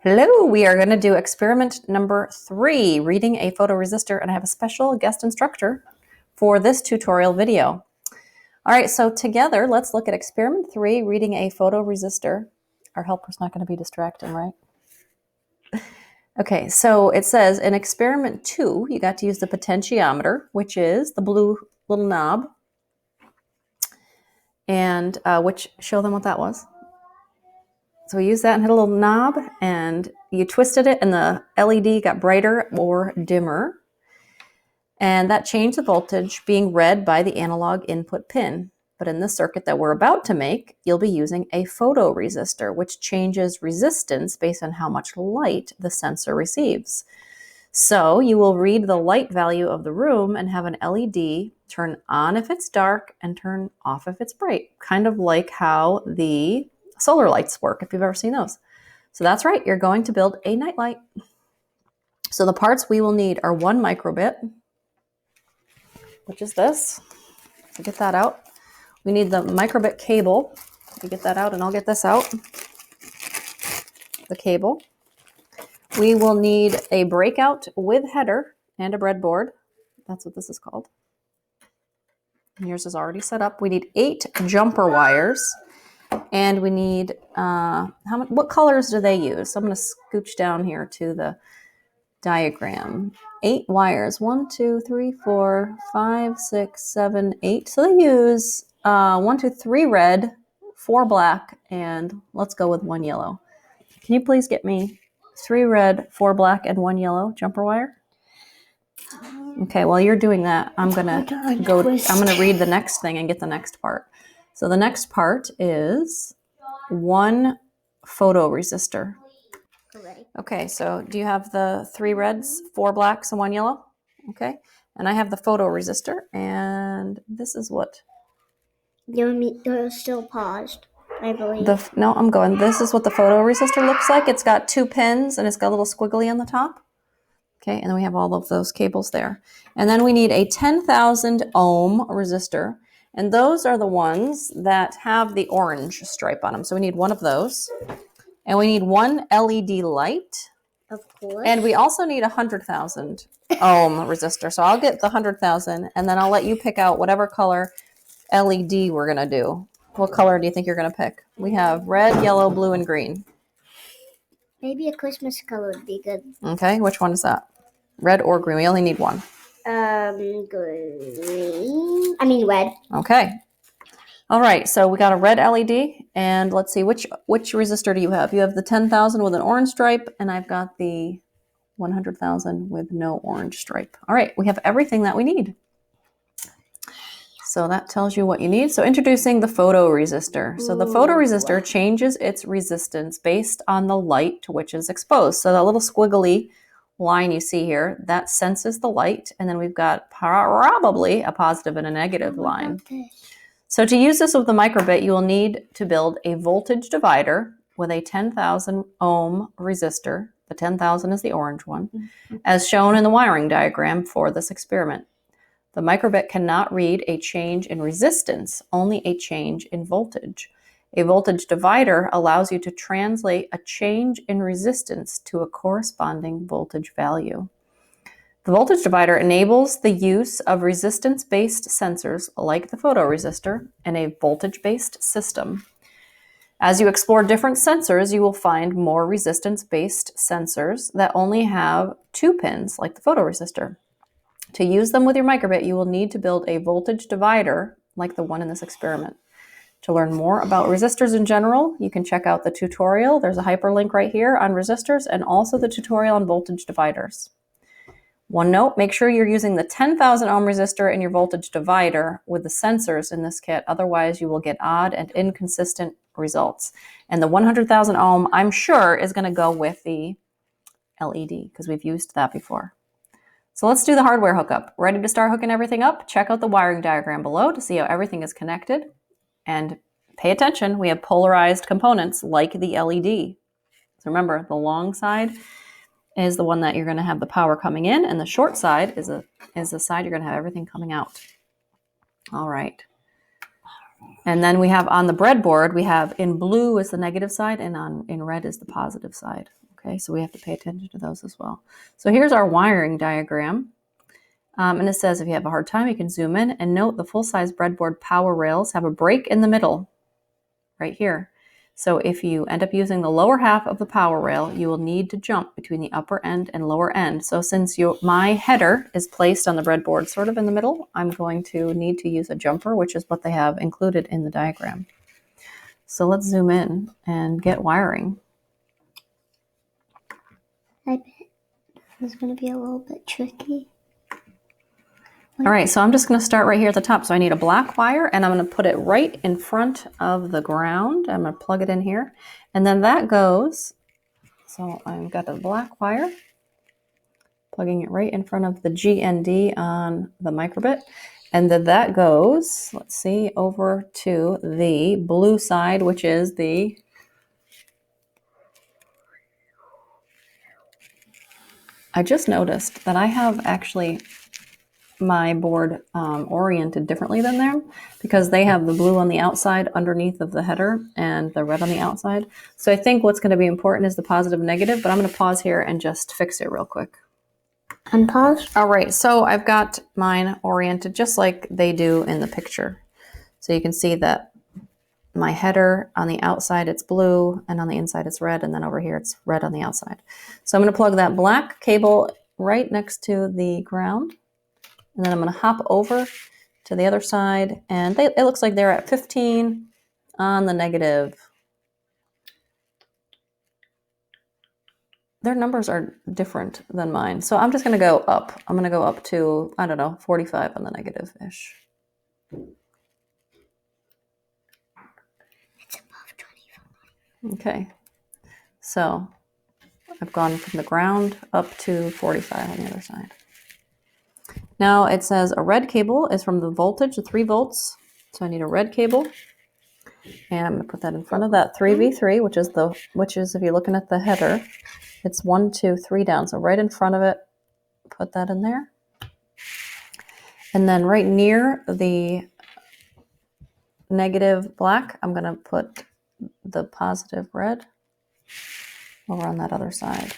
Hello, we are going to do experiment number 3, reading a photoresistor, and I have a special guest instructor for this tutorial video. All right, so together, let's look at experiment 3, reading a photoresistor. Our helper's not going to be distracting, right? Okay, so it says in experiment 2, you got to use the potentiometer, which is the blue little knob, and show them what that was. So we used that and hit a little knob, and you twisted it, and the LED got brighter or dimmer. And that changed the voltage being read by the analog input pin. But in this circuit that we're about to make, you'll be using a photoresistor, which changes resistance based on how much light the sensor receives. So you will read the light value of the room and have an LED turn on if it's dark and turn off if it's bright, kind of like how the solar lights work, if you've ever seen those. So that's right, you're going to build a nightlight. So the parts we will need are 1 microbit, which is this. So get that out. We need the microbit cable. You get that out, and I'll get this out. The cable. We will need a breakout with header and a breadboard. That's what this is called. And yours is already set up. We need 8 jumper wires. And we need, what colors do they use? So I'm going to scooch down here to the diagram. 8 wires. 1, 2, 3, 4, 5, 6, 7, 8. So they use 1, 2, 3 red, 4 black, and let's go with 1 yellow. Can you please get me 3 red, 4 black, and 1 yellow jumper wire? Okay, while you're doing that, I'm gonna read the next thing and get the next part. So the next part is 1 photoresistor. Okay, so do you have the 3 reds, 4 blacks, and 1 yellow? Okay, and I have the photoresistor, and this is what... You're still paused, I believe. No, I'm going. This is what the photoresistor looks like. It's got 2 pins, and it's got a little squiggly on the top. Okay, and then we have all of those cables there. And then we need a 10,000 ohm resistor. And those are the ones that have the orange stripe on them. So we need 1 of those. And we need 1 LED light. Of course. And we also need a 100,000 ohm resistor. So I'll get the 100,000, and then I'll let you pick out whatever color LED we're going to do. What color do you think you're going to pick? We have red, yellow, blue, and green. Maybe a Christmas color would be good. Okay, which one is that? Red or green? We only need 1. Red. Okay. All right, so we got a red LED, and let's see, which resistor do you have? You have the 10,000 with an orange stripe, and I've got the 100,000 with no orange stripe. All right, we have everything that we need. So that tells you what you need. So introducing the photoresistor. So the photoresistor changes its resistance based on the light to which is exposed. So that little squiggly line you see here, that senses the light, and then we've got probably a positive and a negative line. So to use this with the microbit, you will need to build a voltage divider with a 10,000 ohm resistor. The 10,000 is the orange one, as shown in the wiring diagram for this experiment. The microbit cannot read a change in resistance, only a change in voltage. A voltage divider allows you to translate a change in resistance to a corresponding voltage value. The voltage divider enables the use of resistance-based sensors like the photoresistor in a voltage-based system. As you explore different sensors, you will find more resistance-based sensors that only have 2 pins, like the photoresistor. To use them with your microbit, you will need to build a voltage divider like the one in this experiment. To learn more about resistors in general, you can check out the tutorial. There's a hyperlink right here on resistors, and also the tutorial on voltage dividers. One note, make sure you're using the 10,000 ohm resistor in your voltage divider with the sensors in this kit. Otherwise, you will get odd and inconsistent results. And the 100,000 ohm, I'm sure, is going to go with the LED because we've used that before. So let's do the hardware hookup. Ready to start hooking everything up? Check out the wiring diagram below to see how everything is connected. And pay attention, we have polarized components like the LED. So remember, the long side is the one that you're going to have the power coming in, and the short side is the side you're going to have everything coming out. All right. And then we have on the breadboard, we have in blue is the negative side, and in red is the positive side. Okay, so we have to pay attention to those as well. So here's our wiring diagram. And it says if you have a hard time, you can zoom in and note the full-size breadboard power rails have a break in the middle right here. So if you end up using the lower half of the power rail, you will need to jump between the upper end and lower end. So since my header is placed on the breadboard sort of in the middle, I'm going to need to use a jumper, which is what they have included in the diagram. So let's zoom in and get wiring. I bet it's going to be a little bit tricky. All right, so I'm just going to start right here at the top. So I need a black wire, and I'm going to put it right in front of the ground. I'm going to plug it in here, and then that goes. So I've got the black wire, plugging it right in front of the GND on the microbit, and then that goes, let's see, over to the blue side, which is the I just noticed that I have actually my board oriented differently than them, because they have the blue on the outside underneath of the header and the red on the outside. So I think what's going to be important is the positive and negative, but I'm going to pause here and just fix it real quick. Unpause. All right, so I've got mine oriented just like they do in the picture. So you can see that my header on the outside it's blue, and on the inside it's red, and then over here it's red on the outside. So I'm going to plug that black cable right next to the ground. And then I'm going to hop over to the other side, and it looks like they're at 15 on the negative. Their numbers are different than mine, so I'm just going to go up. I'm going to go up to, I don't know, 45 on the negative-ish. It's above 25. Okay, so I've gone from the ground up to 45 on the other side. Now it says a red cable is from the voltage, the 3 volts. So I need a red cable, and I'm going to put that in front of that 3v3, which is if you're looking at the header, it's 1, 2, 3 down. So right in front of it, put that in there, and then right near the negative black, I'm going to put the positive red over on that other side.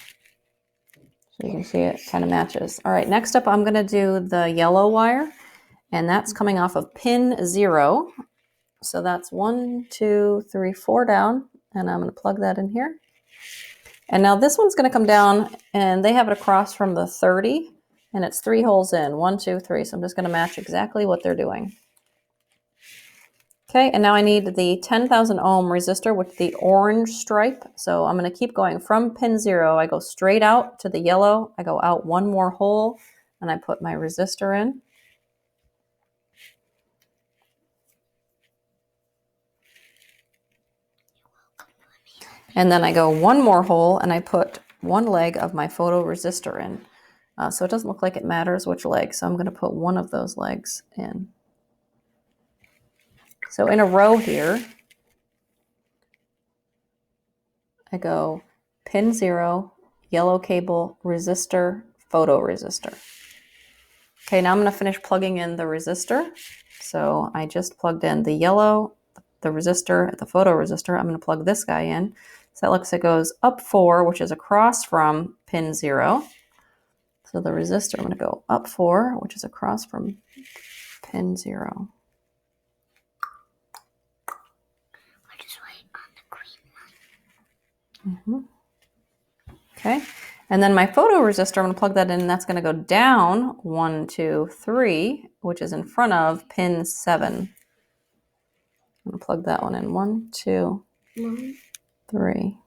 So you can see it kind of matches. All right, next up I'm going to do the yellow wire, and that's coming off of pin 0. So that's 1, 2, 3, 4 down, and I'm going to plug that in here. And now this one's going to come down, and they have it across from the 30, and it's 3 holes in, 1, 2, 3. So I'm just going to match exactly what they're doing. Okay, and now I need the 10,000 ohm resistor with the orange stripe. So I'm going to keep going from pin 0. I go straight out to the yellow. I go out 1 more hole, and I put my resistor in. And then I go 1 more hole, and I put 1 leg of my photoresistor in. So it doesn't look like it matters which leg. So I'm going to put 1 of those legs in. So in a row here, I go pin 0, yellow cable, resistor, photoresistor. Okay, now I'm going to finish plugging in the resistor. So I just plugged in the yellow, the resistor, the photoresistor. I'm going to plug this guy in. So that looks like it goes up 4, which is across from pin 0. So the resistor, I'm going to go up 4, which is across from pin 0. I just wait on the green Mm-hmm. one. Okay, and then my photoresistor, I'm going to plug that in, and that's going to go down 1, 2, 3, which is in front of pin 7. I'm going to plug that one in. 1, 2, 3.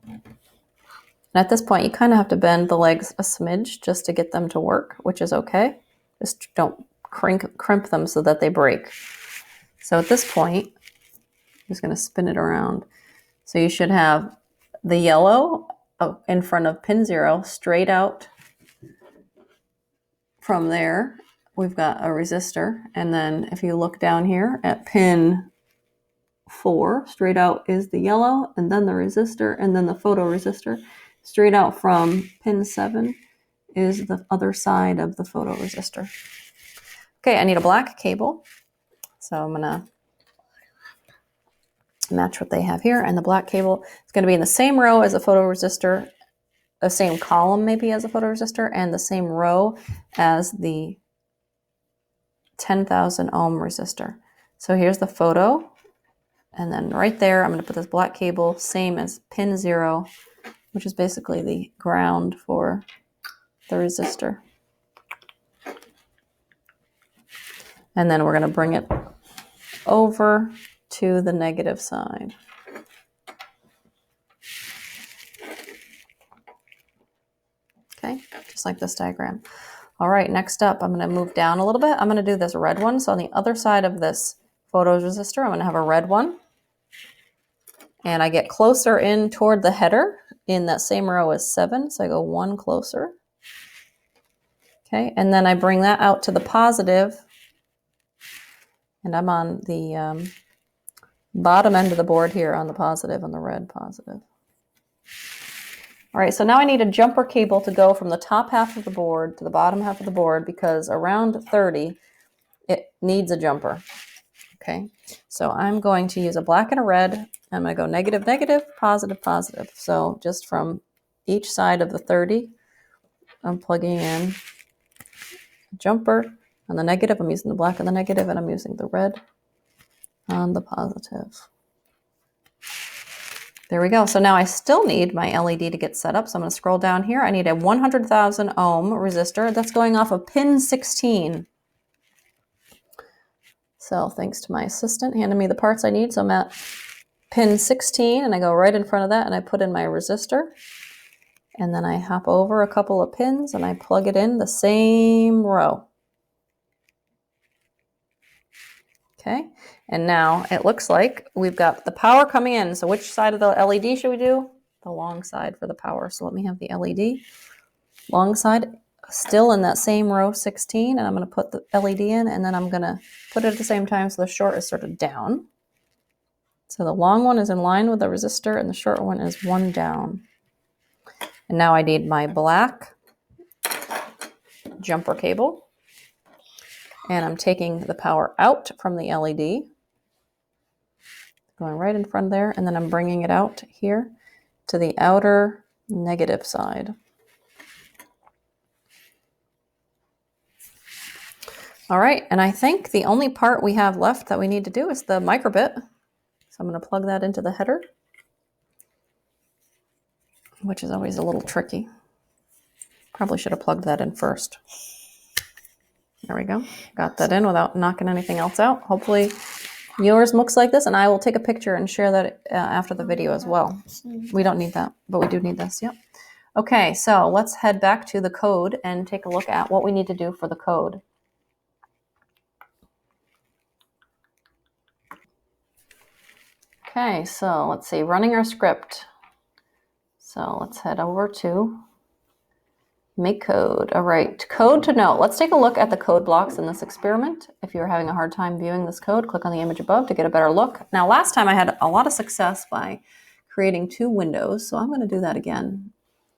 And at this point, you kind of have to bend the legs a smidge just to get them to work, which is okay. Just don't crimp them so that they break. So at this point, I'm just going to spin it around. So you should have the yellow in front of pin 0, straight out from there. We've got a resistor. And then if you look down here at pin 4, straight out is the yellow, and then the resistor, and then the photoresistor. Straight out from pin 7 is the other side of the photoresistor. Okay, I need a black cable. So I'm going to match what they have here. And the black cable is going to be in the same row as the photoresistor, the same column maybe as a photoresistor, and the same row as the 10,000 ohm resistor. So here's the photo, and then right there I'm going to put this black cable, same as pin 0, which is basically the ground for the resistor. And then we're going to bring it over to the negative side. Okay, just like this diagram. All right, next up, I'm going to move down a little bit. I'm going to do this red one. So on the other side of this photoresistor, I'm going to have a red one. And I get closer in toward the header in that same row as 7. So I go 1 closer. Okay, and then I bring that out to the positive. And I'm on the bottom end of the board here on the positive, on the red positive. All right, so now I need a jumper cable to go from the top half of the board to the bottom half of the board, because around 30, it needs a jumper. Okay, so I'm going to use a black and a red. I'm going to go negative, negative, positive, positive. So just from each side of the 30, I'm plugging in a jumper. On the negative, I'm using the black on the negative, and I'm using the red on the positive. There we go. So now I still need my LED to get set up. So I'm going to scroll down here. I need a 100,000 ohm resistor. That's going off of pin 16. So thanks to my assistant handing me the parts I need. So I'm at pin 16, and I go right in front of that, and I put in my resistor. And then I hop over a couple of pins, and I plug it in the same row. Okay, and now it looks like we've got the power coming in. So which side of the LED should we do? The long side for the power. So let me have the LED. Long side, still in that same row 16, and I'm going to put the LED in, and then I'm going to put it at the same time so the short is sort of down. So the long one is in line with the resistor, and the short one is 1 down. And now I need my black jumper cable. And I'm taking the power out from the LED, going right in front there, and then I'm bringing it out here to the outer negative side. All right, and I think the only part we have left that we need to do is the microbit. So I'm going to plug that into the header, which is always a little tricky. Probably should have plugged that in first. There we go. Got that in without knocking anything else out. Hopefully yours looks like this, and I will take a picture and share that after the video as well. We don't need that, but we do need this. Yep. Okay, so let's head back to the code and take a look at what we need to do for the code. Okay, so let's see, running our script. So let's head over to make code. All right, code to note. Let's take a look at the code blocks in this experiment. If you're having a hard time viewing this code, click on the image above to get a better look. Now, last time I had a lot of success by creating 2 windows, so I'm going to do that again.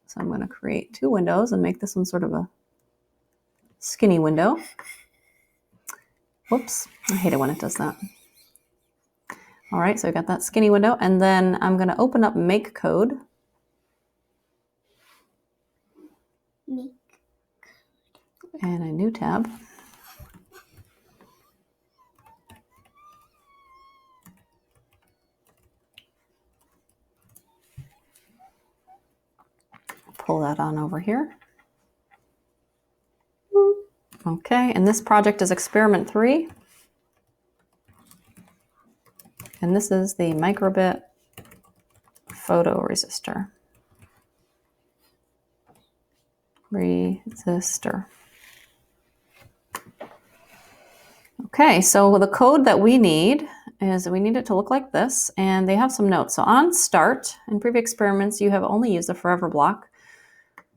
So I'm going to create 2 windows and make this one sort of a skinny window. Whoops, I hate it when it does that. All right, so I got that skinny window, and then I'm going to open up make code. And a new tab. Pull that on over here. Okay, and this project is experiment 3. And this is the microbit photoresistor. Resistor. Okay, so the code that we need is we need it to look like this, and they have some notes. So on start, in previous experiments, you have only used the forever block,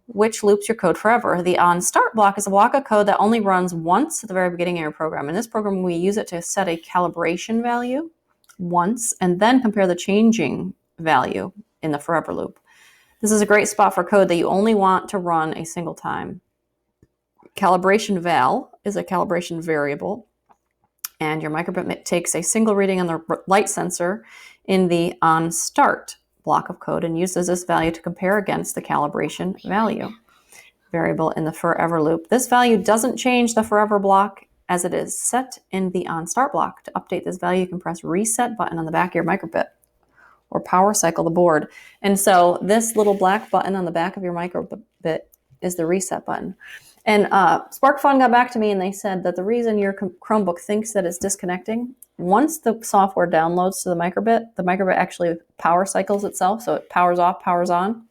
which loops your code forever. The on start block is a block of code that only runs once at the very beginning of your program. In this program, we use it to set a calibration value once, and then compare the changing value in the forever loop. This is a great spot for code that you only want to run a single time. Calibration val is a calibration variable, and your microbit takes a single reading on the light sensor in the onStart block of code and uses this value to compare against the calibration value variable in the forever loop. This value doesn't change the forever block as it is set in the onStart block. To update this value, you can press reset button on the back of your microbit or power cycle the board. And so this little black button on the back of your microbit is the reset button. And Sparkfun got back to me and they said that the reason your Chromebook thinks that it's disconnecting, once the software downloads to the microbit actually power cycles itself. So it powers off, powers on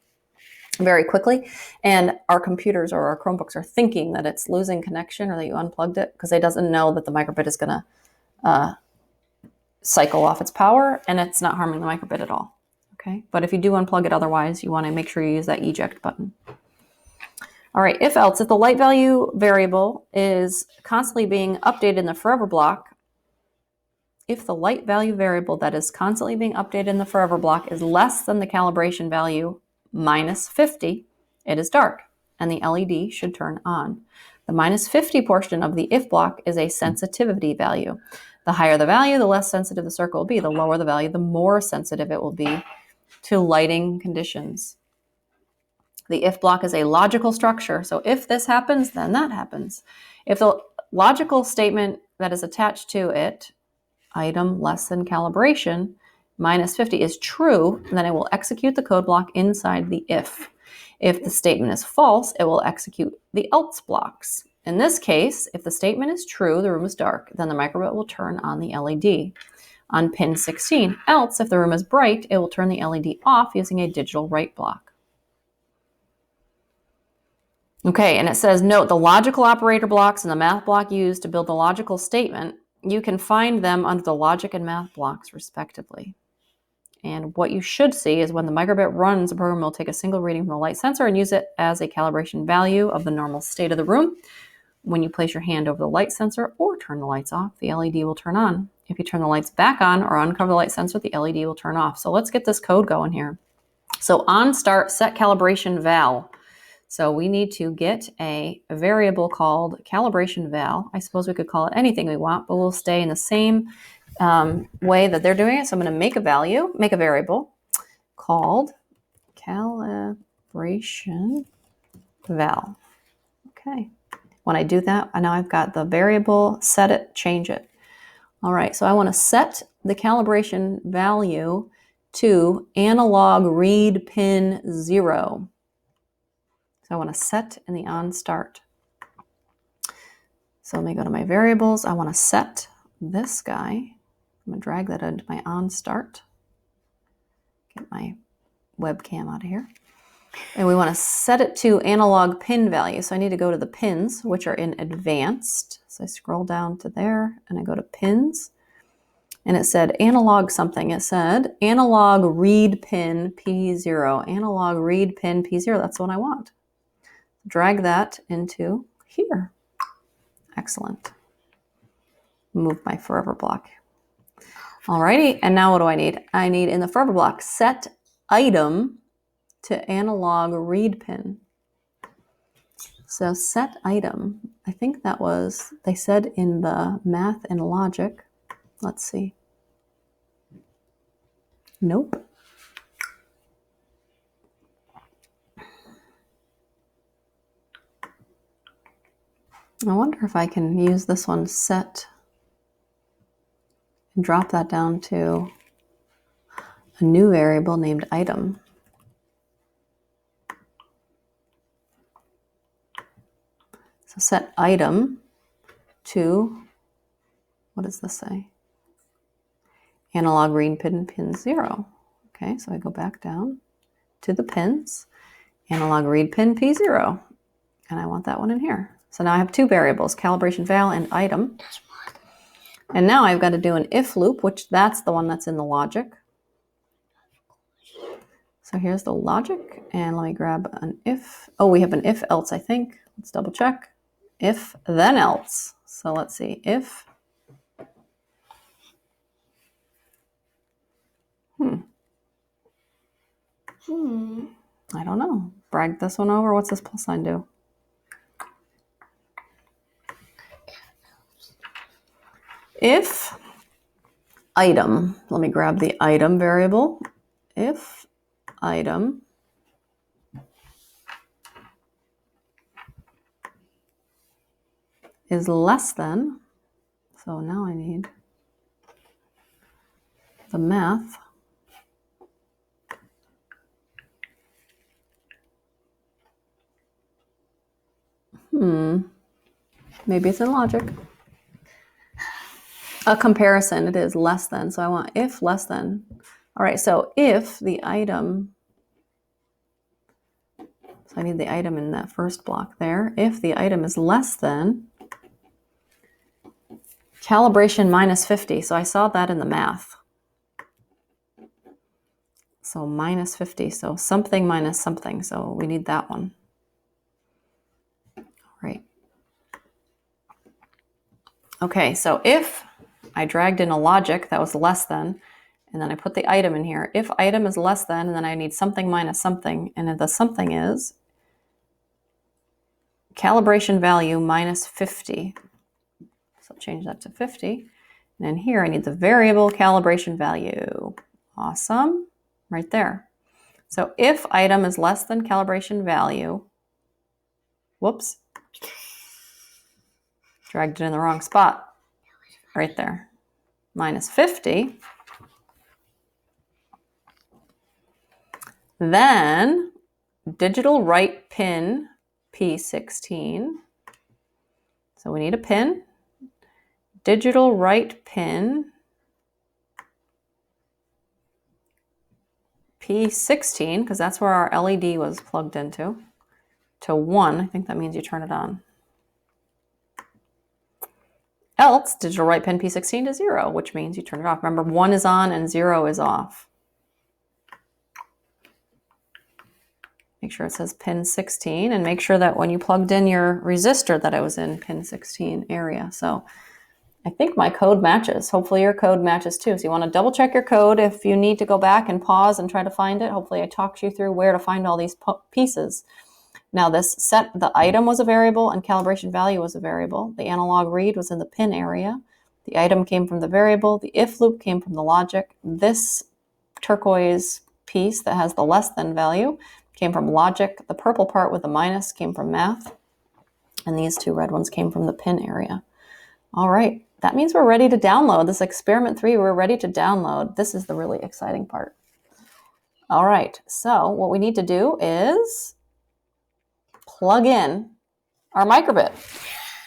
very quickly. And our computers or our Chromebooks are thinking that it's losing connection or that you unplugged it because it doesn't know that the microbit is going to cycle off its power and it's not harming the microbit at all. Okay, but if you do unplug it otherwise, you want to make sure you use that eject button. All right, if else, if the light value variable is constantly being updated in the forever block, if the light value variable that is constantly being updated in the forever block is less than the calibration value minus 50, it is dark and the LED should turn on. The minus 50 portion of the if block is a sensitivity value. The higher the value, the less sensitive the circle will be. The lower the value, the more sensitive it will be to lighting conditions. The if block is a logical structure. So if this happens, then that happens. If the logical statement that is attached to it, item less than calibration, minus 50 is true, then it will execute the code block inside the if. If the statement is false, it will execute the else blocks. In this case, if the statement is true, the room is dark, then the microbit will turn on the LED on pin 16. Else, if the room is bright, it will turn the LED off using a digital write block. Okay, and it says, note the logical operator blocks and the math block used to build the logical statement, you can find them under the logic and math blocks, respectively. And what you should see is when the microbit runs, the program will take a single reading from the light sensor and use it as a calibration value of the normal state of the room. When you place your hand over the light sensor or turn the lights off, the LED will turn on. If you turn the lights back on or uncover the light sensor, the LED will turn off. So let's get this code going here. So on start set calibration val. So we need to get a variable called calibration val. I suppose we could call it anything we want, but we'll stay in the same way that they're doing it. So I'm going to make a variable called calibration val. Okay. When I do that, now I've got the variable, set it, change it. All right, so I want to set the calibration value to analog read pin 0. So I want to set in the on start. So let me go to my variables. I want to set this guy. I'm going to drag that into my on start. Get my webcam out of here. And we want to set it to analog pin value. So I need to go to the pins, which are in advanced. So I scroll down to there and I go to pins. And it said analog something. It said analog read pin P0. Analog read pin P0. That's what I want. Drag that into here. Excellent. Move my forever block. Alrighty, and now what do I need? I need in the forever block set item to analog read pin. So set item, I think that was, they said in the math and logic. Let's see. Nope. I wonder if I can use this one set and drop that down to a new variable named item. So set item to, what does this say? Analog read pin, pin 0. Okay, so I go back down to the pins, analog read pin P0, and I want that one in here. So now I have two variables, calibration val and item. And now I've got to do an if loop, which that's the one that's in the logic. So here's the logic, and let me grab an if. Oh, we have an if else, I think. Let's double check. If, then else. So let's see, if. I don't know. Drag this one over. What's this plus sign do? If item. Let me grab the item variable. If item is less than, so now I need the math. Maybe it's in logic. A comparison, it is less than. So I want if less than. All right, so if the item, so I need the item in that first block there. If the item is less than calibration minus 50. So I saw that in the math. So minus 50. So something minus something. So we need that one. All right. Okay, so if I dragged in a logic that was less than, and then I put the item in here. If item is less than, and then I need something minus something, and the something is calibration value minus 50. So I'll change that to 50. And then here I need the variable calibration value. Awesome, right there. So if item is less than calibration value, whoops, dragged it in the wrong spot, right there, minus 50, then digital write pin P16. So we need a pin. Digital write pin P16, because that's where our LED was plugged into, to 1. I think that means you turn it on. Else, digital write pin P16 to 0, which means you turn it off. Remember, 1 is on and 0 is off. Make sure it says pin 16, and make sure that when you plugged in your resistor that it was in pin 16 area. So I think my code matches. Hopefully your code matches too. So you want to double check your code if you need to go back and pause and try to find it. Hopefully I talked you through where to find all these pieces. Now this set, the item was a variable and calibration value was a variable. The analog read was in the pin area. The item came from the variable. The if loop came from the logic. This turquoise piece that has the less than value came from logic. The purple part with the minus came from math. And these two red ones came from the pin area. All right, that means we're ready to download. This experiment 3, we're ready to download. This is the really exciting part. All right, so what we need to do is plug in our microbit.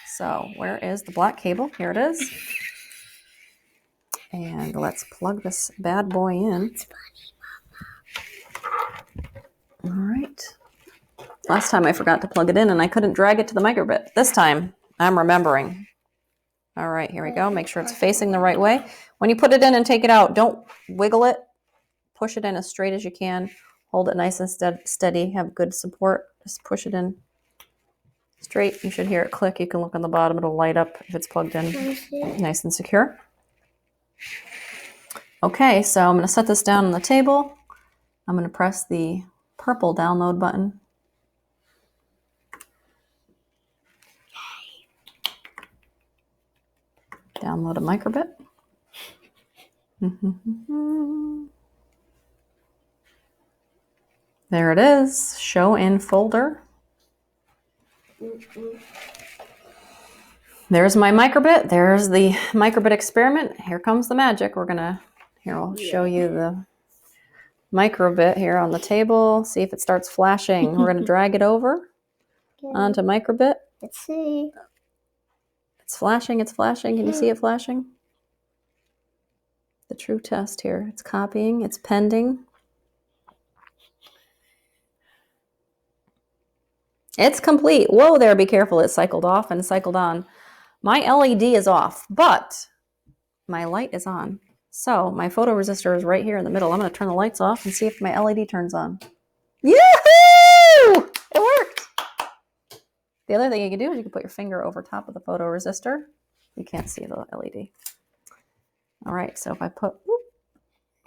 So where is the black cable? Here it is. And let's plug this bad boy in. All right. Last time I forgot to plug it in and I couldn't drag it to the microbit. This time I'm remembering. All right, here we go. Make sure it's facing the right way. When you put it in and take it out, don't wiggle it. Push it in as straight as you can. Hold it nice and steady. Have good support. Just push it in straight. You should hear it click. You can look on the bottom. It'll light up if it's plugged in. Nice and secure. Okay, so I'm going to set this down on the table. I'm going to press the purple download button. Download a microbit. There it is. Show in folder. There's my microbit. There's the microbit experiment. Here comes the magic. Here I'll show you the microbit here on the table. See if it starts flashing. We're going to drag it over onto microbit. Let's see. It's flashing. It's flashing. Can you see it flashing? The true test here. It's copying. It's pending. It's complete. Whoa there, be careful. It cycled off and cycled on. My LED is off, but my light is on. So my photoresistor is right here in the middle. I'm going to turn the lights off and see if my LED turns on. Yoo-hoo! It worked. The other thing you can do is you can put your finger over top of the photoresistor. You can't see the LED. All right, so if I put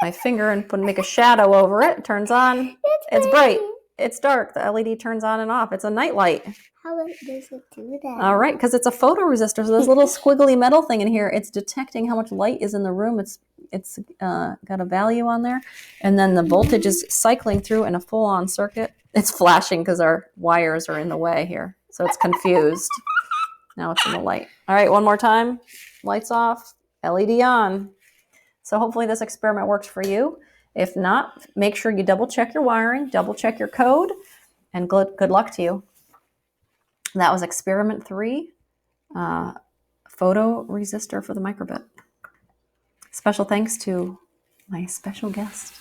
my finger and make a shadow over it, it turns on. It's bright. It's dark. The LED turns on and off. It's a night light. How does it do that? All right, because it's a photoresistor. So there's a little squiggly metal thing in here. It's detecting how much light is in the room. It's it's got a value on there. And then the voltage is cycling through in a full-on circuit. It's flashing because our wires are in the way here. So it's confused. Now it's in the light. All right, one more time. Lights off, LED on. So hopefully this experiment works for you. If not, make sure you double check your wiring, double check your code, and good luck to you. That was experiment 3, photoresistor for the microbit. Special thanks to my special guest.